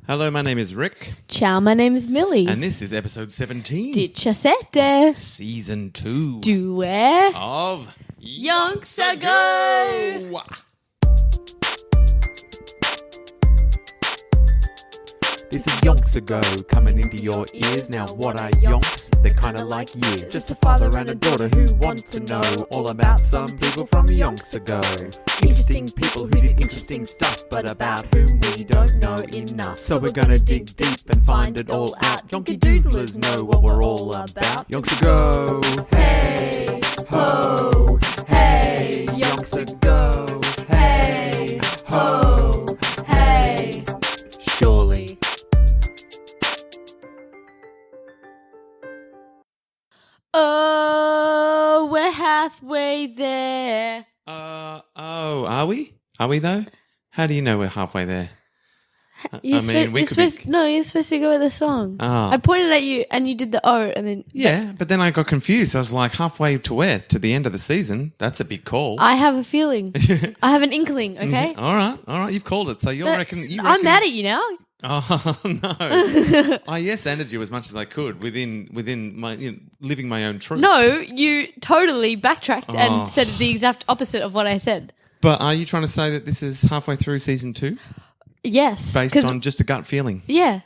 Hello, my name is Rick. Ciao, my name is Millie. And this is episode 17. 17. Season 2. Due. Of Yonks Ago. This is Yonks Ago, coming into your ears. Now what are yonks? They're kinda like years. Just a father and a daughter who want to know all about some people from Yonks Ago. Interesting people who did interesting stuff, but about whom we don't know enough. So we're gonna dig deep and find it all out. Yonky doodlers know what we're all about. Yonks Ago, hey, ho, hey, Yonks Ago, hey, ho, hey, surely. Oh, we're halfway there. Are we? Are we though? How do you know we're halfway there? You're supposed to go with the song. Oh. I pointed at you and you did the O and then... Yeah, but then I got confused. I was like, halfway to where? To the end of the season? That's a big call. I have a feeling. I have an inkling, okay? All right. You've called it. So you reckon... I'm mad at you now. Oh, no. I yes-anded you as much as I could within my living my own truth. No, you totally backtracked and said the exact opposite of what I said. But are you trying to say that this is halfway through season 2? Yes. Based on just a gut feeling? Yeah.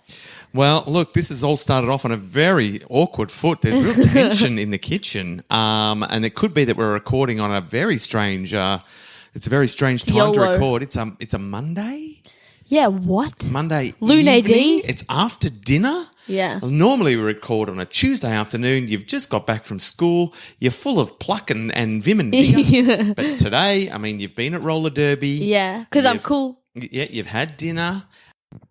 Well, look, this has all started off on a very awkward foot. There's real tension in the kitchen. And it could be that we're recording on a very strange it's a very strange time to record. It's a Monday? Yeah, what? Monday Lune evening. D? It's after dinner. Yeah. Normally we record on a Tuesday afternoon. You've just got back from school. You're full of pluck and vim and vigour. But today, I mean, you've been at roller derby. Yeah, because I'm cool. Yeah, you've had dinner.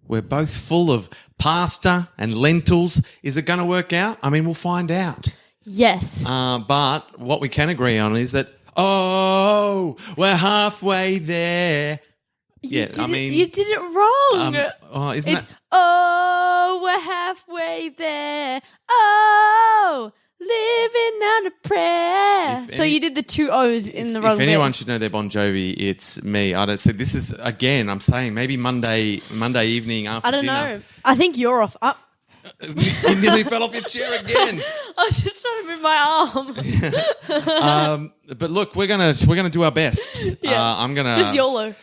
We're both full of pasta and lentils. Is it going to work out? I mean, we'll find out. Yes. But what we can agree on is that, we're halfway there. You did it wrong. Isn't it's, that... Oh, we're halfway there. Oh, living on a prayer. So you did the two O's in the wrong If anyone should know their Bon Jovi, it's me. I don't. So this is, again, I'm saying maybe Monday evening after dinner. I don't know. I think you're off. You nearly fell off your chair again. I was just trying to move my arm. But look, we're gonna do our best. Yeah. Just YOLO,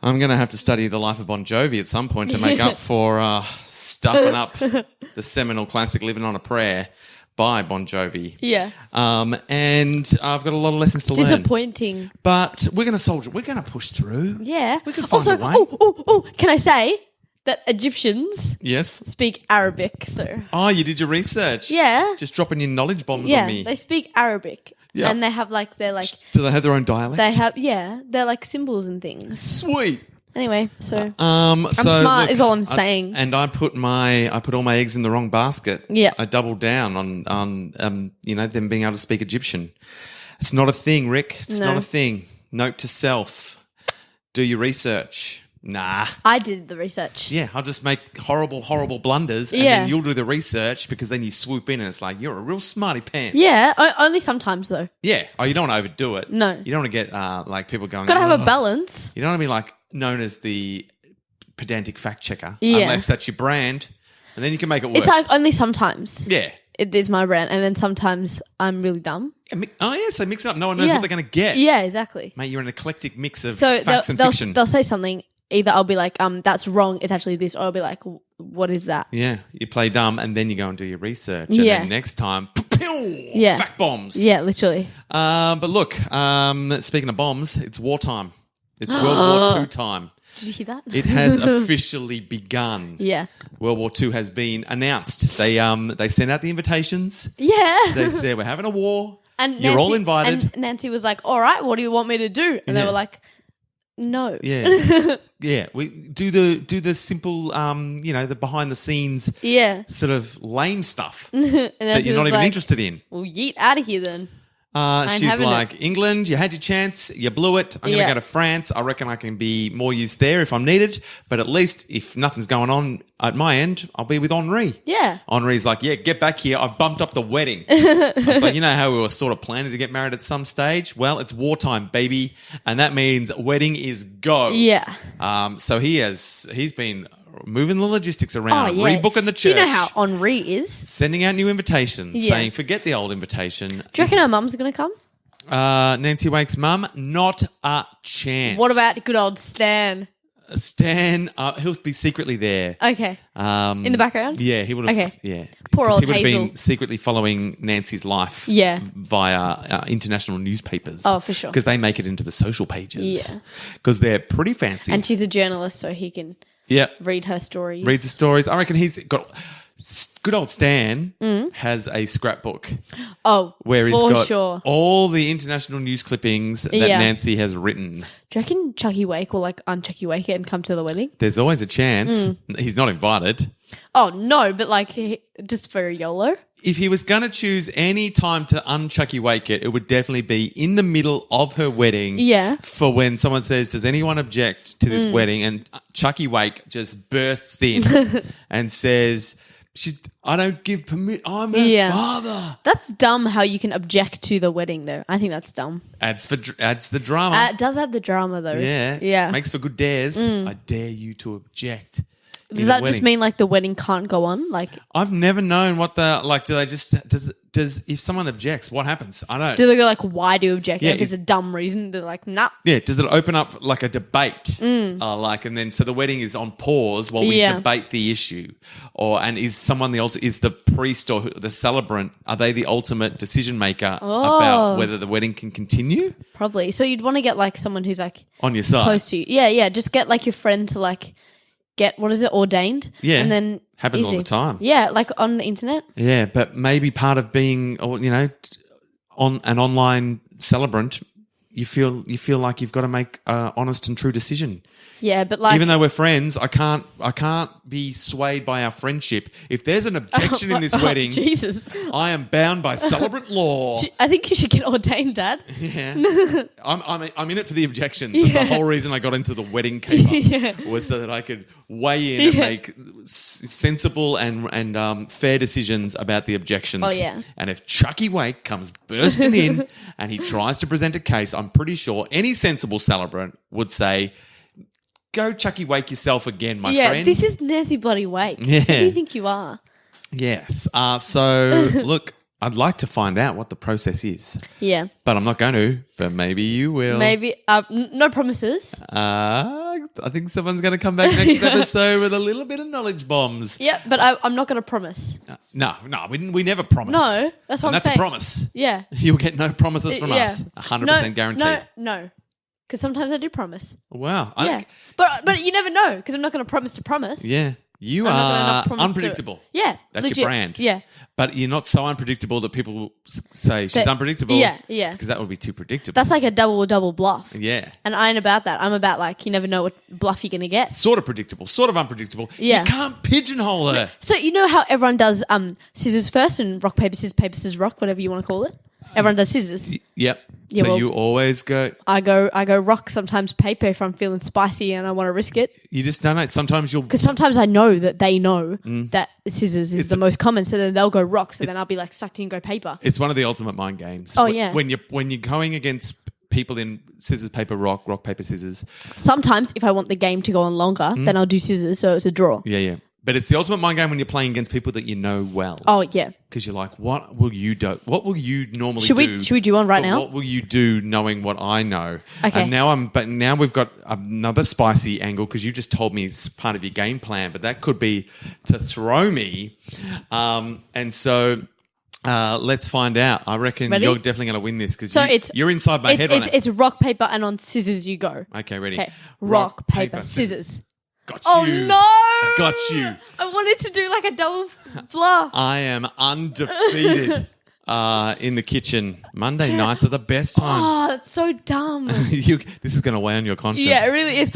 I'm gonna have to study the life of Bon Jovi at some point to make up for stuffing up the seminal classic "Living on a Prayer" by Bon Jovi. Yeah. And I've got a lot of lessons to learn. Disappointing. But we're gonna soldier. We're gonna push through. Yeah. We can find a way. Can I say that Egyptians speak Arabic? So. Oh, you did your research. Yeah. Just dropping in knowledge bombs on me. Yeah, they speak Arabic. Yeah. And they have Do they have their own dialect? They have, they're like symbols and things. Sweet. Anyway, so I'm smart is all I'm saying. And I put all my eggs in the wrong basket. Yeah. I doubled down on them being able to speak Egyptian. It's not a thing, Rick. It's not a thing. Note to self. Do your research. Nah. I did the research. Yeah, I'll just make horrible, horrible blunders and then you'll do the research because then you swoop in and it's like, you're a real smarty pants. Yeah, only sometimes though. Yeah. Oh, you don't want to overdo it. No. You don't want to get people going. Got to have a balance. You don't want to be like known as the pedantic fact checker unless that's your brand and then you can make it work. It's like only sometimes. Yeah. It is my brand and then sometimes I'm really dumb. So mix it up. No one knows what they're going to get. Yeah, exactly. Mate, you're an eclectic mix of so facts and fiction. They'll say something. Either I'll be like, that's wrong, it's actually this, or I'll be like, what is that? Yeah, you play dumb and then you go and do your research. And then next time, fact bombs. Yeah, literally. But look, speaking of bombs, it's wartime. It's World War II time. Did you hear that? It has officially begun. Yeah. World War II has been announced. They sent out the invitations. Yeah. They said, we're having a war. And you're all invited. And Nancy was like, all right, what do you want me to do? And they were like, no. Yeah. Yeah. We do the simple the behind the scenes sort of lame stuff that you're not even interested in. Well, yeet out of here then. She's like, England, you had your chance, you blew it. I'm going to go to France. I reckon I can be more used there if I'm needed. But at least if nothing's going on at my end, I'll be with Henri. Yeah. Henri's like, get back here. I've bumped up the wedding. I was like, how we were sort of planning to get married at some stage? Well, it's wartime, baby. And that means wedding is go. Yeah. So he's been moving the logistics around, yeah. rebooking the church. You know how Henri is. Sending out new invitations, saying, forget the old invitation. Do you reckon her mum's going to come? Nancy Wake's mum, not a chance. What about good old Stan? Stan, he'll be secretly there. Okay. In the background? Yeah, he would have. Okay. Yeah. Poor old he would have Hazel. been secretly following Nancy's life via international newspapers. Oh, for sure. Because they make it into the social pages. Yeah. Because they're pretty fancy. And she's a journalist, so he can read her stories. Reads the stories. I reckon he's got... Good old Stan has a scrapbook. Oh, where he's for got sure. all the international news clippings that Nancy has written. Do you reckon Chucky Wake will un-Chucky Wake it and come to the wedding? There's always a chance. He's not invited. Oh, no, but just for YOLO. If he was going to choose any time to un-Chucky Wake it would definitely be in the middle of her wedding. Yeah. For when someone says, does anyone object to this wedding? And Chucky Wake just bursts in and says... I don't give permission. I'm her father. That's dumb how you can object to the wedding, though. I think that's dumb. Adds the drama. It does add the drama, though. Yeah. Makes for good dares. I dare you to object. Does that just mean the wedding can't go on? I've never known what do they just does if someone objects, what happens? I don't. Do they go why do you object? Yeah, if it's a dumb reason, they're nah. Yeah, does it open up a debate? And then so the wedding is on pause while we debate the issue, and is someone is the priest or the celebrant? Are they the ultimate decision maker about whether the wedding can continue? Probably. So you'd want to get someone who's on your side, close to you. Yeah. Just get your friend to get ordained. Yeah, and then happens all the time. Yeah, on the internet. Yeah, but maybe part of being, on an online celebrant, you feel like you've got to make an honest and true decision. Yeah, but even though we're friends, I can't be swayed by our friendship. If there's an objection in this wedding, Jesus, I am bound by celebrant law. I think you should get ordained, Dad. Yeah, I'm in it for the objections. Yeah. The whole reason I got into the wedding keeper was so that I could weigh in and make sensible and fair decisions about the objections. Oh yeah. And if Chucky Wake comes bursting in and he tries to present a case, I'm pretty sure any sensible celebrant would say, go Chucky Wake yourself again, my friend. Yeah, this is Nancy bloody Wake. Yeah. Who do you think you are? Yes. So, look, I'd like to find out what the process is. Yeah. But I'm not going to, but maybe you will. Maybe. No promises. I think someone's going to come back next episode with a little bit of knowledge bombs. Yeah, but I'm not going to promise. No, we never promise. No, that's what I'm saying. That's a promise. Yeah. You'll get no promises from us. 100% guaranteed. No. Because sometimes I do promise. Wow. Yeah. But you never know because I'm not going to promise. Yeah. You are unpredictable. Yeah. That's legit. your brand. Yeah. But you're not so unpredictable that people say she's unpredictable. Yeah. Because that would be too predictable. That's like a double bluff. Yeah. And I ain't about that. I'm about you never know what bluff you're going to get. Sort of predictable, sort of unpredictable. Yeah. You can't pigeonhole her. So you know how everyone does scissors first and rock, paper, scissors, rock, whatever you want to call it? Everyone does scissors. Yep. Yeah, so you always go... I go rock, sometimes paper if I'm feeling spicy and I want to risk it. You just don't know. Sometimes you'll... Because sometimes I know that they know that scissors is the most common, so then they'll go rock, so then I'll be sucked in and go paper. It's one of the ultimate mind games. Oh, yeah. When you're going against people in scissors, paper, rock, paper, scissors... Sometimes if I want the game to go on longer, then I'll do scissors, so it's a draw. Yeah. But it's the ultimate mind game when you're playing against people that you know well. Oh, yeah. Because you're like, what will you do? What will you normally do? Should we do one right now? What will you do knowing what I know? Okay. And now we've got another spicy angle because you just told me it's part of your game plan, but that could be to throw me. And so let's find out. I reckon you're definitely going to win this because you're inside my head on it. It's rock, paper, and on scissors you go. Okay, ready? Okay. Rock, paper, scissors. Got you. Oh, no! I got you. I wanted to do a double bluff. I am undefeated in the kitchen. Monday nights are the best time. Oh, that's so dumb. This is going to weigh on your conscience. Yeah, it really is.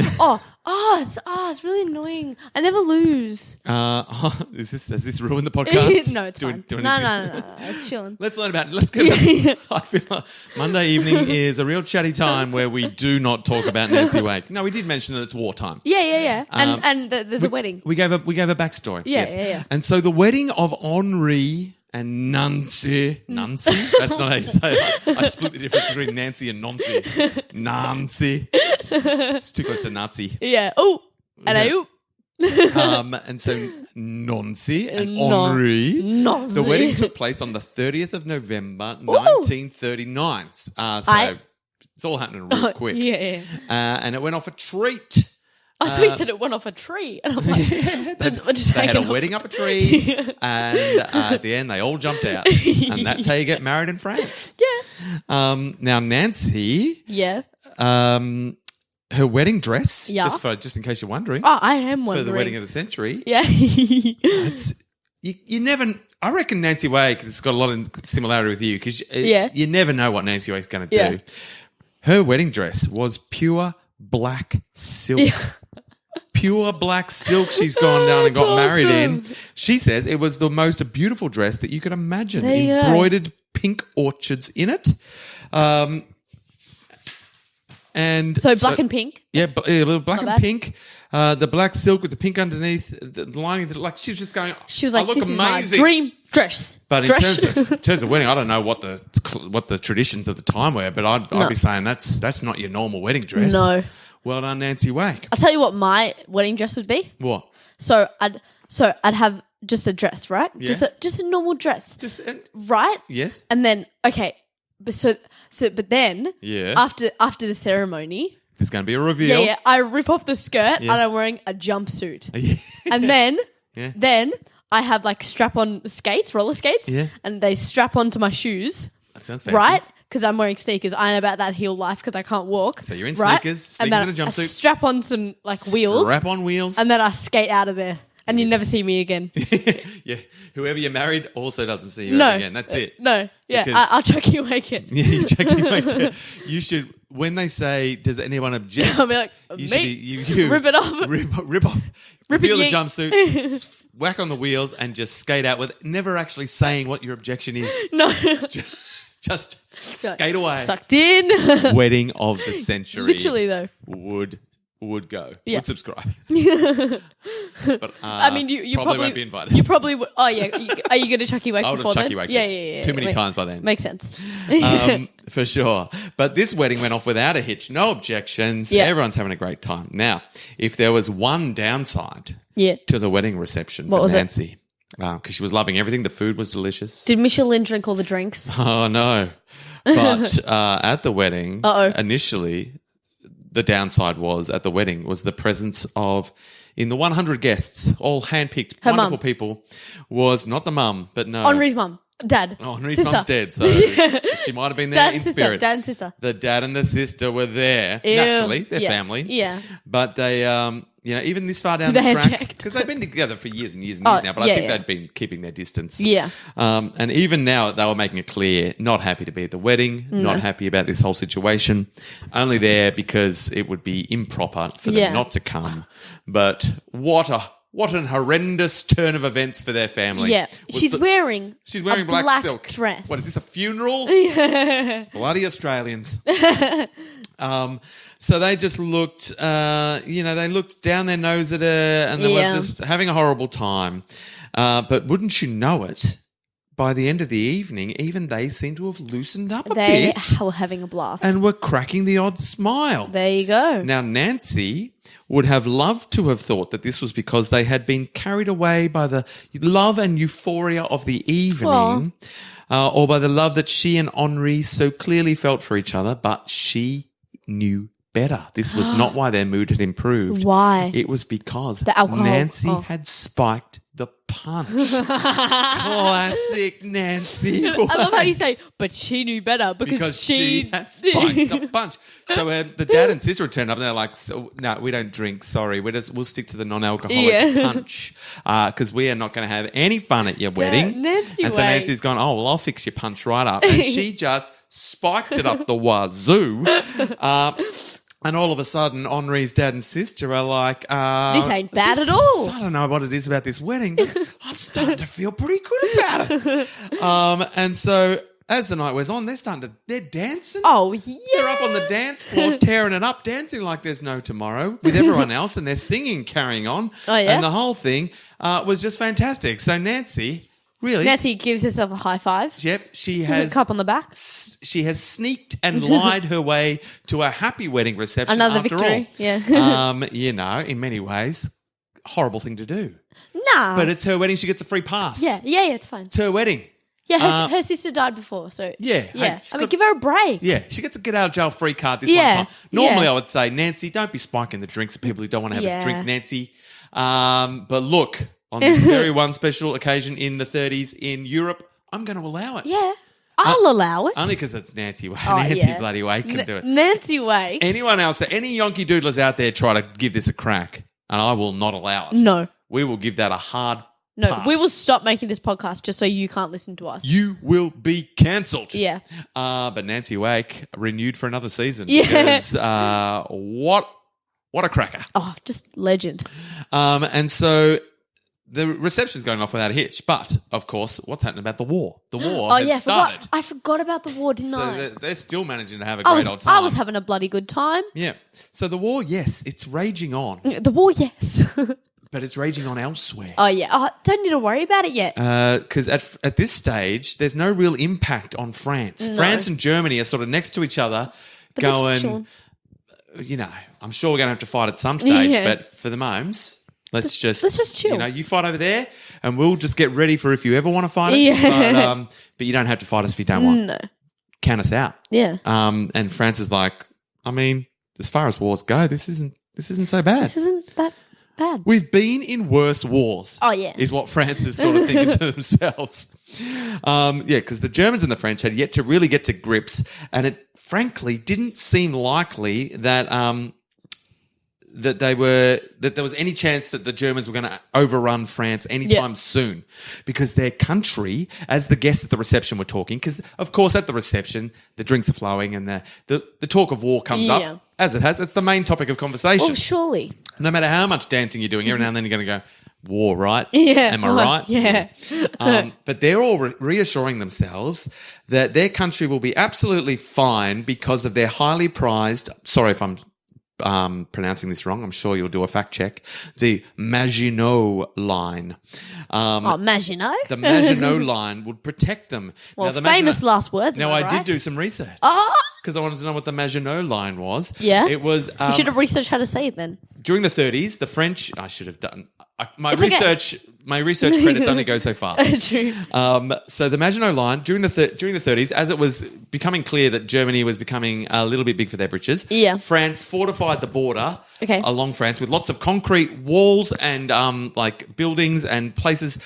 It's really annoying. I never lose. Has this ruined the podcast? No, it's fine. Do No, it's chilling. Let's learn about it. Let's get about I feel like Monday evening is a real chatty time where we do not talk about Nancy Wake. No, we did mention that it's wartime. Yeah. And there's a wedding. We gave a backstory. Yeah, yes. yeah. And so the wedding of Henri and Nancy. That's not how you say it. I split the difference between Nancy and Nancy. Nancy. It's too close to Nazi. Yeah. Oh, hello. And so Nancy and Henri, Nancy. the wedding took place on the 30th of November, 1939. So it's all happening real quick. Yeah. And it went off a treat. I thought you said it went off a tree. And I'm like, they had a wedding up a tree, and at the end they all jumped out. And that's how you get married in France. Yeah. Now, Nancy, her wedding dress, just in case you're wondering. Oh, I am wondering. For the wedding of the century. Yeah. You never, I reckon Nancy Wake, because it's got a lot of similarity with you, because you never know what Nancy Wake's going to do. Her wedding dress was pure black silk. Yeah. Pure black silk she's gone down and got married in. She says it was the most beautiful dress that you could imagine. Embroidered pink orchids in it. And so black and pink? Yeah, black and pink. The black silk with the pink underneath, the lining, like she was just going, she was like, I look this amazing. Is my dream dress. But in terms of wedding, I don't know what the traditions of the time were, but I'd be saying that's not your normal wedding dress. No. Well done, Nancy Wake. I'll tell you what my wedding dress would be. What? So I'd have just a dress, right? Yeah. Just a normal dress. Right? Yes. And then but then after the ceremony, there's going to be a reveal. Yeah, I rip off the skirt and I'm wearing a jumpsuit. And then I have like strap-on skates, roller skates, and they strap onto my shoes. That sounds fancy. Right? Because I'm wearing sneakers. I know about that heel life because I can't walk. So you're in sneakers and then a jumpsuit. I strap on some wheels. Strap on wheels. And then I skate out of there. And you never see me again. Yeah. Whoever you're married also doesn't see you ever again. That's it. No. Yeah. I'll chuck you awake it. Yeah, you chuck you awake it. You should, when they say, does anyone object? I'll be like, you rip it off. Rip off. Reveal the jumpsuit, whack on the wheels and just skate out with never actually saying what your objection is. No. Just skate away. Sucked in. Wedding of the century. Literally though. Would go. Yeah. Would subscribe. But I mean, you probably won't be invited. You probably would. Oh yeah. Are you going to Chucky Wake I would before have then? Chucky Wake. Yeah. Too many times by then. Makes sense. For sure. But this wedding went off without a hitch. No objections. Yeah. Everyone's having a great time. Now, if there was one downside to the wedding reception for Nancy, because she was loving everything. The food was delicious. Did Michelin drink all the drinks? Oh, no. But at the wedding, initially, the downside was at the wedding was the presence of, in the 100 guests, all handpicked, her wonderful mum. people, was not the mum, but no. Henri's mum. Dad. Oh, Henri's sister. mum's dead, so she might have been there in spirit. Dad and sister. The dad and the sister were there. Ew. Naturally, they're family. Yeah. But they, even this far down the track, because they've been together for years and years and years now, but I think they'd been keeping their distance. Yeah. And even now, they were making it clear, not happy to be at the wedding, not happy about this whole situation, only there because it would be improper for them not to come. But what an horrendous turn of events for their family. Yeah. She's wearing black silk dress. What is this, a funeral? Bloody Australians. So they just looked, they looked down their nose at her and they were just having a horrible time. But wouldn't you know it, by the end of the evening, even they seemed to have loosened up a bit. They were having a blast. And were cracking the odd smile. There you go. Now, Nancy would have loved to have thought that this was because they had been carried away by the love and euphoria of the evening, or by the love that she and Henri so clearly felt for each other, but she knew better. This was not why their mood had improved. Why? It was because the alcohol. Nancy had spiked the punch. Classic Nancy. I love how you say, but she knew better because she had spiked the punch. So the dad and sister turned up and they're like, no, we don't drink. Sorry. We'll stick to the non-alcoholic punch because we are not going to have any fun at your wedding. Nancy and so Nancy's gone, oh, well, I'll fix your punch right up. And she just spiked it up the wazoo. And all of a sudden, Henri's dad and sister are like, this ain't bad at all. I don't know what it is about this wedding, but I'm starting to feel pretty good about it. And so as the night wears on, they're dancing. Oh, yeah. They're up on the dance floor, tearing it up, dancing like there's no tomorrow with everyone else, and they're singing, carrying on. Oh, yeah. And the whole thing was just fantastic. So Nancy gives herself a high five. Yep, she has a cup on the back. She has sneaked and lied her way to a happy wedding reception. Another after victory. All. Yeah. In many ways, horrible thing to do. Nah. But it's her wedding. She gets a free pass. Yeah, it's fine. It's her wedding. Yeah, her sister died before, so... Yeah. Yeah, give her a break. Yeah, she gets a get-out-of-jail-free card this one time. Normally, I would say, Nancy, don't be spiking the drinks of people who don't want to have a drink, Nancy. But look, on this very one special occasion in the 30s in Europe, I'm going to allow it. Yeah. I'll allow it. Only because it's Nancy Wake. Nancy bloody Wake can do it. Nancy Wake. Anyone else, any Yonky doodlers out there try to give this a crack, and I will not allow it. No. We will give that a hard pass. We will stop making this podcast just so you can't listen to us. You will be cancelled. Yeah. But Nancy Wake renewed for another season. Yeah. Because what a cracker. Oh, just legend. And so the reception's going off without a hitch. But, of course, what's happening about the war? The war has started. I forgot about the war, didn't I? They're still managing to have a great old time. I was having a bloody good time. Yeah. So the war, yes, it's raging on. The war, yes. But it's raging on elsewhere. Oh, yeah. Oh, don't need to worry about it yet. Because at this stage, there's no real impact on France. No. France and Germany are sort of next to each other going, I'm sure we're going to have to fight at some stage, but for the moments... Let's just chill. You fight over there and we'll just get ready for if you ever want to fight us. Yeah. But you don't have to fight us if you don't want. No. Count us out. Yeah. And France is like, I mean, as far as wars go, this isn't so bad. This isn't that bad. We've been in worse wars. Oh, yeah. Is what France is sort of thinking to themselves. Because the Germans and the French had yet to really get to grips, and it frankly didn't seem likely that that there was any chance that the Germans were going to overrun France anytime soon, because their country, as the guests at the reception were talking, because of course at the reception the drinks are flowing and the talk of war comes up, as it has. It's the main topic of conversation. Oh, surely. No matter how much dancing you're doing, every now and then you're going to go, war, right? Yeah. Am I right? Yeah. But they're all reassuring themselves that their country will be absolutely fine because of their highly prized, sorry if I'm pronouncing this wrong, I'm sure you'll do a fact check, the Maginot Line. Maginot? The Maginot Line would protect them. Well, famous last words. Now, I did do some research. Because I wanted to know what the Maginot Line was. Yeah? It was... you should have researched how to say it then. During the 30s, the French... I should have done... My research credits only go so far. True. So the Maginot Line, during the 30s, as it was becoming clear that Germany was becoming a little bit big for their britches, France fortified the border along France with lots of concrete walls and buildings and places...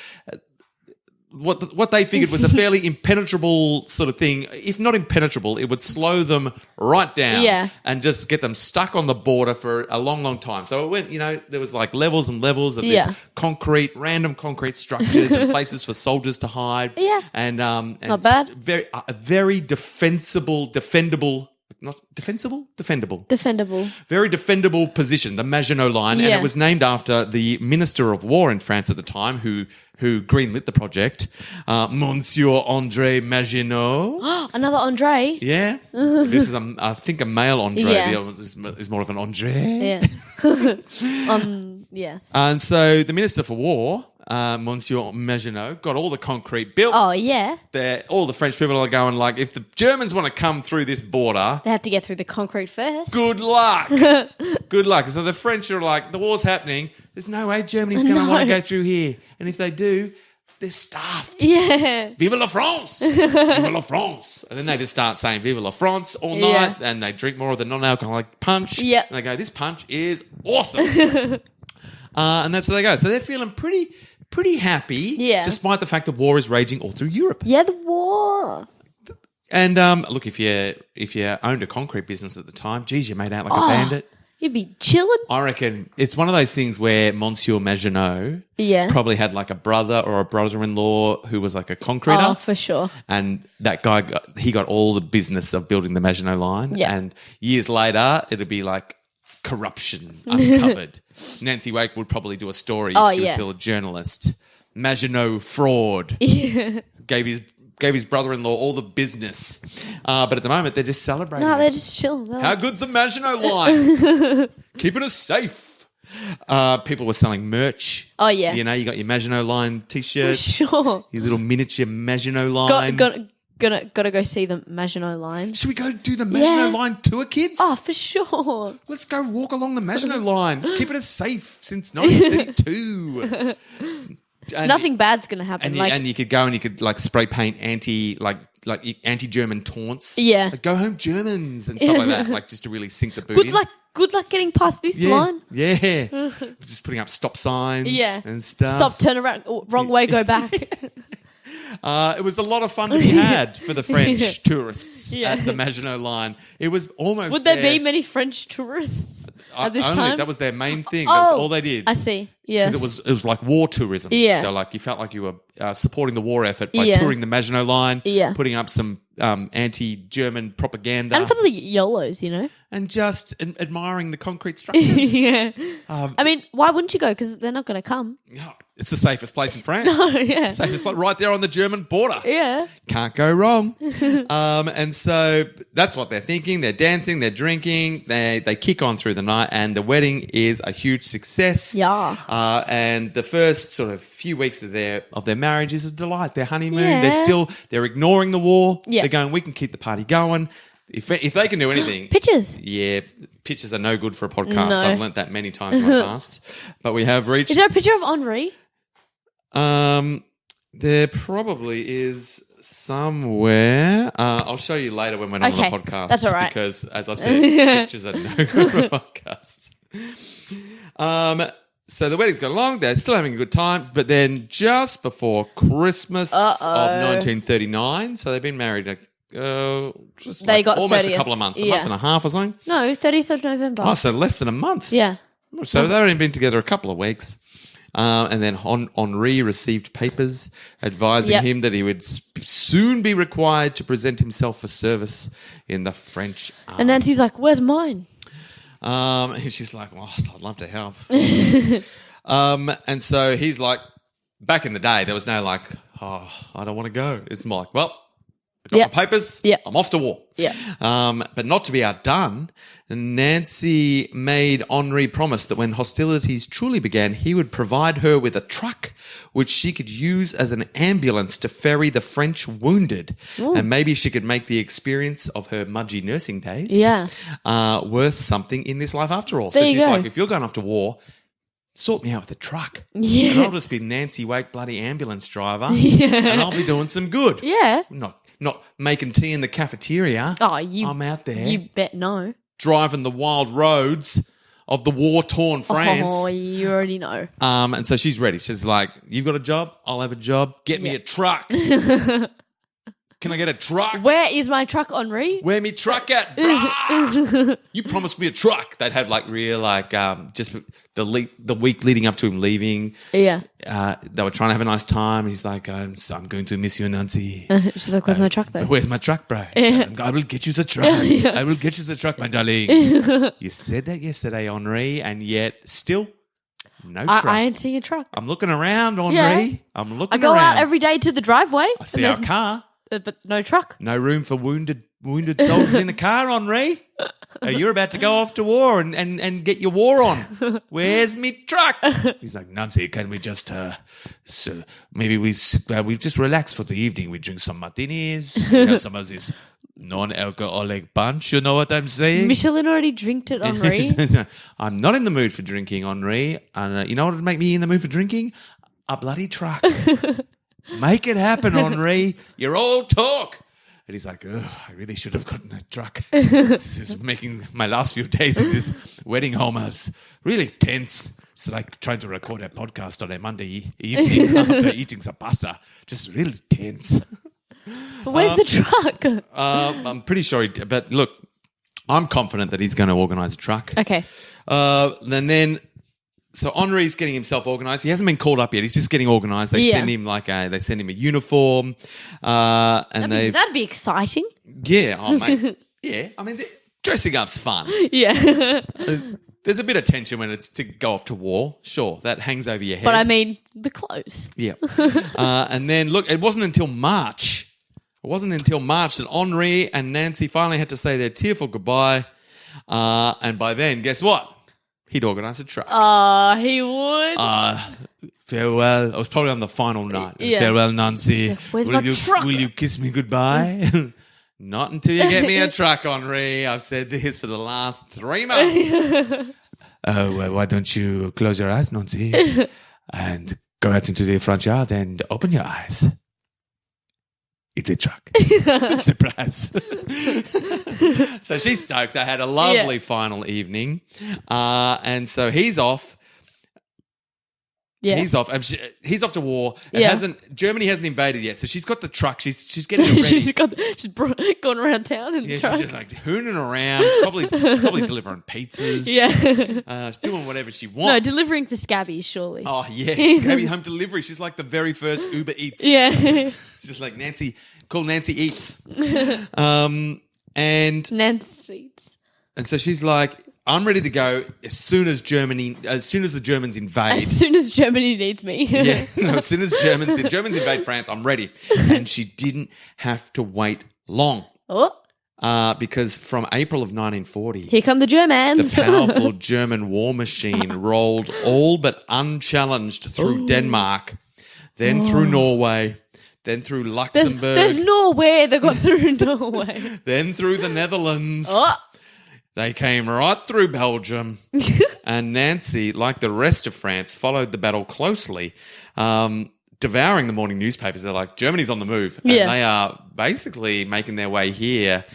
What they figured was a fairly impenetrable sort of thing. If not impenetrable, it would slow them right down and just get them stuck on the border for a long, long time. So it went, there was like levels and levels of this random concrete structures and places for soldiers to hide. Yeah. And not bad. Very defensible. Not defensible? Defendable. Very defendable position, the Maginot Line. And it was named after the Minister of War in France at the time who greenlit the project, Monsieur André Maginot. Another André? Yeah. This is, I think, a male André. Yeah. The other is more of an André. Yeah. Yes. And so the Minister for War... Monsieur Maginot got all the concrete built. Oh, yeah. All the French people are going like, if the Germans want to come through this border... They have to get through the concrete first. Good luck. Good luck. So the French are like, the war's happening. There's no way Germany's going to want to go through here. And if they do, they're stuffed. Yeah. Vive la France. Vive la France. And then they just start saying Vive la France all night and they drink more of the non-alcoholic punch. Yeah. And they go, this punch is awesome. And that's how they go. So they're feeling pretty happy, despite the fact that war is raging all through Europe. Yeah, the war. And look, if you owned a concrete business at the time, geez, you made out like a bandit. You'd be chilling. I reckon it's one of those things where Monsieur Maginot probably had like a brother or a brother-in-law who was like a concreter. Oh, for sure. And that guy, got all the business of building the Maginot Line. Yeah. And years later, it'd be like corruption uncovered. Nancy Wake would probably do a story if she was still a journalist. Maginot fraud. Yeah. Gave his brother-in-law all the business. But at the moment, they're just celebrating. No, they're just chilling. How good's the Maginot Line? Keeping us safe. People were selling merch. Oh, yeah. You got your Maginot Line T-shirt. Sure. Your little miniature Maginot Line. Gotta go see the Maginot Line. Should we go do the Maginot Line tour, kids? Oh, for sure. Let's go walk along the Maginot Line. Let's keep it as safe since 1932. Nothing bad's gonna happen. And you could go and you could like spray paint anti-German taunts. Yeah. Like, go home Germans and stuff like that. Like just to really sink the boot in. Good luck getting past this line. Yeah. Just putting up stop signs and stuff. Stop, turn around, wrong way, go back. It was a lot of fun to be had for the French tourists at the Maginot Line. It was almost. Would there be many French tourists at this time? That was their main thing. That's all they did. I see. Yes. Because it was like war tourism. Yeah. They're like, you felt like you were supporting the war effort by touring the Maginot Line, putting up some anti-German propaganda. And for the YOLOs, you know. And just admiring the concrete structures. I mean, why wouldn't you go? Because they're not going to come. It's the safest place in France. Safest place, right there on the German border. Yeah. Can't go wrong. And so that's what they're thinking. They're dancing, they're drinking, they kick on through the night, and the wedding is a huge success. Yeah. And the first sort of few weeks of their marriage is a delight. Their honeymoon, they're ignoring the war. Yeah. They're going, we can keep the party going. If they can do anything. Pictures. Yeah, pictures are no good for a podcast. No. I've learnt that many times in my past. But we have reached. Is there a picture of Henri? There probably is somewhere. I'll show you later when we're on the podcast. That's all right. Because, as I've said, pictures are no good for a podcast. So the wedding's gone along. They're still having a good time. But then just before Christmas of 1939, so they've been married almost 30th. a couple of months, a month and a half or something. No, 30th of November. Oh, so less than a month. Yeah. So they've only been together a couple of weeks. And then Henri received papers advising him that he would soon be required to present himself for service in the French army. And Nancy's like, where's mine? And she's like, well, I'd love to help. And so he's like, back in the day, there was no like, oh, I don't want to go. It's more like, well, I got my papers. I'm off to war. But not to be outdone, Nancy made Henri promise that when hostilities truly began, he would provide her with a truck which she could use as an ambulance to ferry the French wounded. Ooh. And maybe she could make the experience of her mudgy nursing days worth something in this life after all. So she's like, if you're going off to war, sort me out with a truck. Yeah. And I'll just be Nancy Wake bloody ambulance driver. And I'll be doing some good. Yeah. Not making tea in the cafeteria. I'm out there. You bet no. Driving the wild roads of the war-torn France. Oh, you already know. And so she's ready. She's like, you've got a job, I'll have a job. Get me a truck. Can I get a truck? Where is my truck, Henri? Where me truck at? You promised me a truck. They'd have like real just the week leading up to him leaving. Yeah. They were trying to have a nice time. He's like, I'm going to miss you, Nancy. She's like, where's my truck though? Where's my truck, bro? Like, I will get you the truck. I will get you the truck, my darling. You said that yesterday, Henri, and yet still no truck. I ain't seeing a truck. I'm looking around, Henri. Yeah. I'm looking around. I go out every day to the driveway. I see our car. But no truck. No room for wounded soldiers in the car, Henri. You're about to go off to war and get your war on. Where's me truck? He's like, Nancy, can we just maybe we just relax for the evening. We drink some martinis. We have some of this non-alcoholic punch. You know what I'm saying? Michelin already drinked it, Henri. I'm not in the mood for drinking, Henri. And you know what would make me in the mood for drinking? A bloody truck. Make it happen, Henri. You're all talk. And he's like, I really should have gotten a truck. This is making my last few days in this wedding home. I was really tense. It's like trying to record a podcast on a Monday evening after eating some pasta. Just really tense. But where's the truck? I'm pretty sure but look, I'm confident that he's going to organise a truck. Okay. So Henri's getting himself organised. He hasn't been called up yet. He's just getting organised. They send him a uniform, and that'd be exciting. Yeah, mate. Yeah, I mean, dressing up's fun. Yeah, there's a bit of tension when it's to go off to war. Sure, that hangs over your head. But I mean, the clothes. Yeah, and then look, it wasn't until March. That Henri and Nancy finally had to say their tearful goodbye. And by then, guess what? He'd organise a truck. He would. farewell. I was probably on the final night. Yeah. Farewell, Nancy. Like, where's my truck? Will you kiss me goodbye? Not until you get me a truck, Henri. I've said this for the last 3 months. Well, why don't you close your eyes, Nancy, and go out into the front yard and open your eyes. It's a truck. Surprise. So she's stoked. They had a lovely final evening. And so he's off. Yeah. He's off. He's off to war. Germany hasn't invaded yet, so she's got the truck. She's getting it ready. she's gone around town in the truck. She's just like hooning around. She's probably delivering pizzas. Yeah. She's doing whatever she wants. No, delivering for Scabby, surely. Oh yeah, Scabby home delivery. She's like the very first Uber Eats. Yeah. She's just like Nancy. Call Nancy Eats. And Nancy Eats. And so she's like, I'm ready to go as soon as the Germans invade. As soon as Germany needs me. As soon as the Germans invade France, I'm ready. And she didn't have to wait long. Oh. Because from April of 1940... Here come the Germans. The powerful German war machine rolled all but unchallenged through Denmark, then through Norway, then through Luxembourg. There's Norway that got through Norway. Then through the Netherlands. Oh. They came right through Belgium, and Nancy, like the rest of France, followed the battle closely, devouring the morning newspapers. They're like, Germany's on the move, and they are basically making their way here,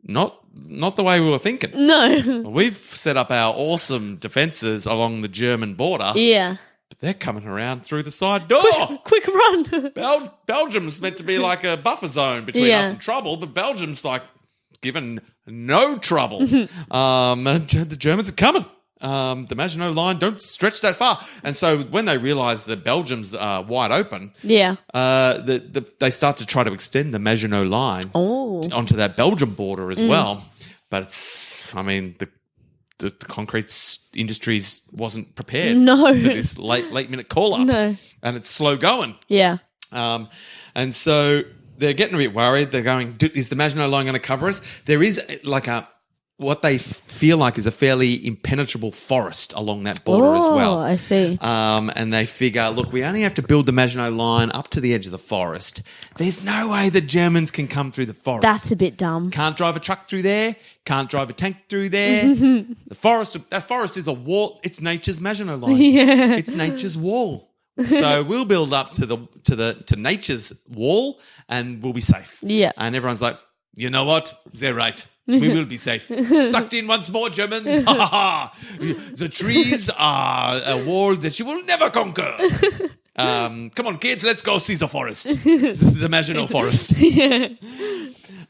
not the way we were thinking. No. We've set up our awesome defences along the German border. Yeah. But they're coming around through the side door. Quick run. Belgium's meant to be like a buffer zone between us and trouble, but Belgium's like given no trouble. The Germans are coming. The Maginot Line don't stretch that far. And so when they realise that Belgium's wide open, they start to try to extend the Maginot Line onto that Belgium border as well. But the concrete industries wasn't prepared for this late minute call up. No. And it's slow going. Yeah. And so they're getting a bit worried. They're going, is the Maginot Line going to cover us? There is like what they feel like is a fairly impenetrable forest along that border as well. Oh, I see. And they figure, look, we only have to build the Maginot Line up to the edge of the forest. There's no way the Germans can come through the forest. That's a bit dumb. Can't drive a truck through there. Can't drive a tank through there. That forest is a wall. It's nature's Maginot Line. Yeah. It's nature's wall. So we'll build up to nature's wall and we'll be safe. Yeah. And everyone's like, you know what? They're right. We will be safe. Sucked in once more, Germans. Ha ha ha. The trees are a wall that you will never conquer. Come on, kids, let's go see the forest. The Maginot Forest. Yeah.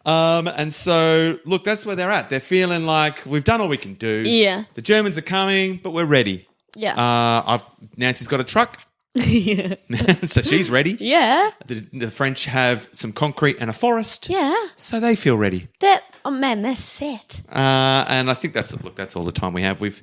And so, look, that's where they're at. They're feeling like we've done all we can do. Yeah. The Germans are coming, but we're ready. Yeah. Nancy's got a truck. Yeah. So she's ready. Yeah. The French have some concrete and a forest. Yeah. So they feel ready. They're set. And I think that's all the time we have. We've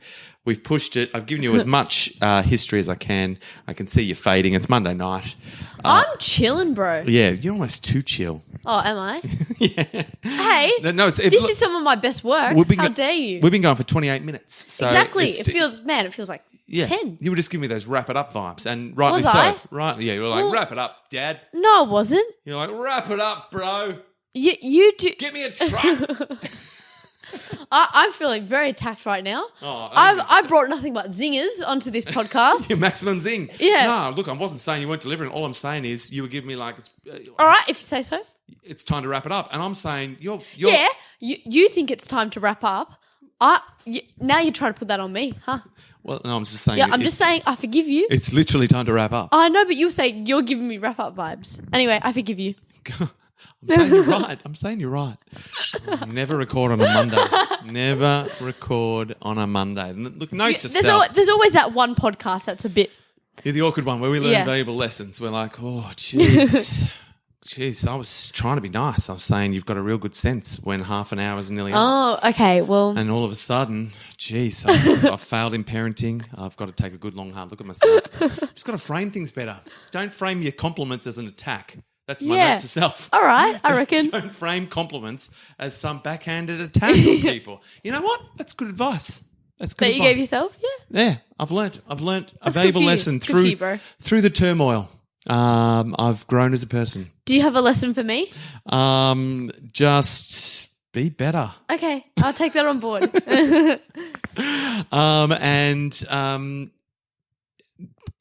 pushed it. I've given you as much history as I can. I can see you fading. It's Monday night. I'm chilling, bro. Yeah, you're almost too chill. Oh, am I? Yeah. Hey, this is some of my best work. How dare you? We've been going for 28 minutes. So exactly. It feels like 10. You were just giving me those wrap it up vibes, and rightly was so. I? Right? Yeah, you were like, wrap it up, Dad. No, I wasn't. You're like, wrap it up, bro. You do. Get me a truck. I'm feeling very attacked right now. I brought nothing but zingers onto this podcast. Your maximum zing. Yeah. No, look, I wasn't saying you weren't delivering. All I'm saying is you were giving me like, all right, if you say so. It's time to wrap it up, and I'm saying you're yeah. You think it's time to wrap up? Now you're trying to put that on me, huh? Well, no, I'm just saying. Yeah, I'm just saying I forgive you. It's literally time to wrap up. I know, but you're saying you're giving me wrap up vibes. Anyway, I forgive you. I'm saying you're right. Never record on a Monday. Never record on a Monday. Look, note to self. There's always that one podcast that's a bit... Yeah, the awkward one where we learn valuable lessons. We're like, oh, jeez. Jeez, I was trying to be nice. I was saying you've got a real good sense when half an hour is nearly up. Oh, okay, well... And all of a sudden, geez, I've failed in parenting. I've got to take a good long hard look at myself. I've just got to frame things better. Don't frame your compliments as an attack. That's my note to self. All right, I reckon. Don't frame compliments as some backhanded attack on people. You know what? That's good advice. That's good that you advice. gave yourself? Yeah. Yeah, I've learnt a That's valuable good for you. lesson It's good for you, bro. through the turmoil. I've grown as a person. Do you have a lesson for me? Just be better. Okay, I'll take that on board.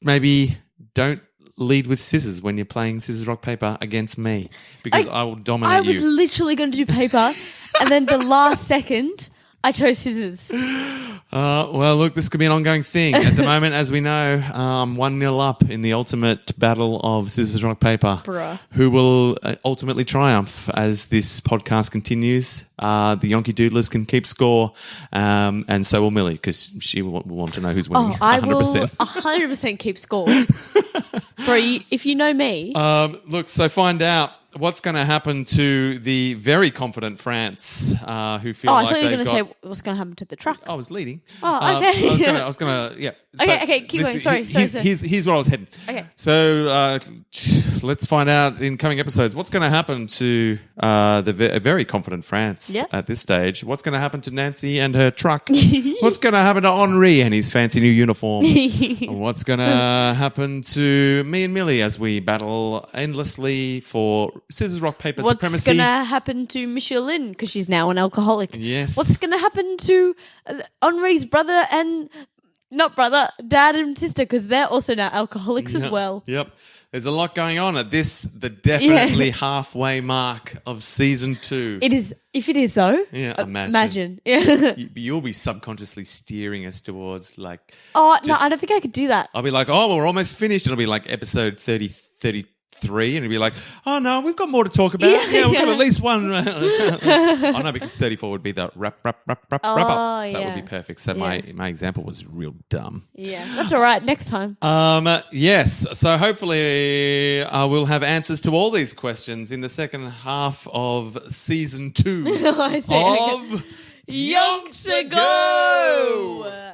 Maybe don't lead with scissors when you're playing scissors, rock, paper against me because I will dominate I was you. literally going to do paper, and then the last second, I chose scissors. Well, look, this could be an ongoing thing. At the moment, as we know, 1-0 up in the ultimate battle of scissors, rock, paper. Bruh. Who will ultimately triumph as this podcast continues. The Yonky Doodlers can keep score, and so will Millie because she will want to know who's winning. I 100%. will 100% keep score. Bro, if you know me. Look, so find out what's going to happen to the very confident France who feel I like thought you were they've going to got... say what's going to happen to the truck. I was leading. Oh, okay. I was going to, yeah. Okay, keep going. Sorry. Here's where I was heading. Okay. So let's find out in coming episodes what's going to happen to the very confident France at this stage. What's going to happen to Nancy and her truck? What's going to happen to Henri and his fancy new uniform? What's going to happen to me and Millie as we battle endlessly for scissors, rock, paper supremacy? What's going to happen to Micheline because she's now an alcoholic? Yes. What's going to happen to Henri's brother and... Not brother, dad and sister, because they're also now alcoholics as well. Yep. There's a lot going on at the definitely halfway mark of season 2. It is, if it is though. Yeah, imagine. Yeah. You'll be subconsciously steering us towards like... Oh, no, I don't think I could do that. I'll be like, oh, well, we're almost finished. It'll be like episode 33, and it'll be like, oh, no, we've got more to talk about. Yeah, we've got at least one. Oh, no, because 34 would be the wrap up. That would be perfect. So my example was real dumb. Yeah, that's all right. Next time. Yes. So hopefully we'll have answers to all these questions in the second half of season 2 of Yonks Ago!